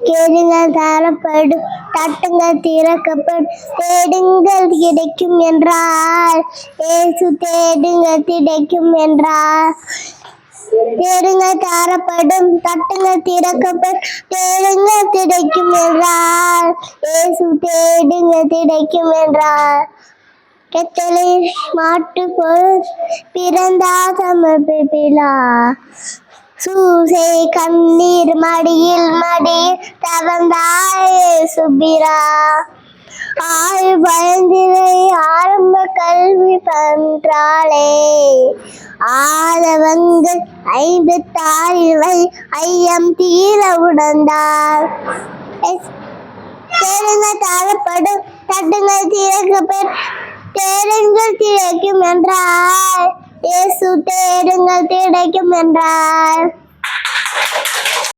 கேளுங்கள் தரப்படும், தட்டுங்கள் திறக்கப்படும், தேடுங்கள் கிடைக்கும் என்றார். இயேசு தேடுங்கள் கிடைக்கும் என்றார். தேடுங்கள் தரப்படும், தட்டுங்கள் திறக்கப்படும், தேடுங்கள் கிடைக்கும் என்றார். இயேசு தேடுங்கள் கிடைக்கும் என்றார். கட்டளை மாட்டு போல் பிறந்தார் சமர்ப்பிலா, சூசை கண்ணீர் மடியில் தவந்தாய் சுபிரா. பயந்திரை ஆரம்ப கல்வி பன்றாளே, ஆதவங்கள் 56 ஐயம் தீர உணர்ந்தார். தேடுங்கள் தரப்படும், தட்டுங்கள் திறக்கப்படும், தேடுங்கள் கிடைக்கும் என்றார். இயேசு தேடுங்கள் கிடைக்கும் என்றார்.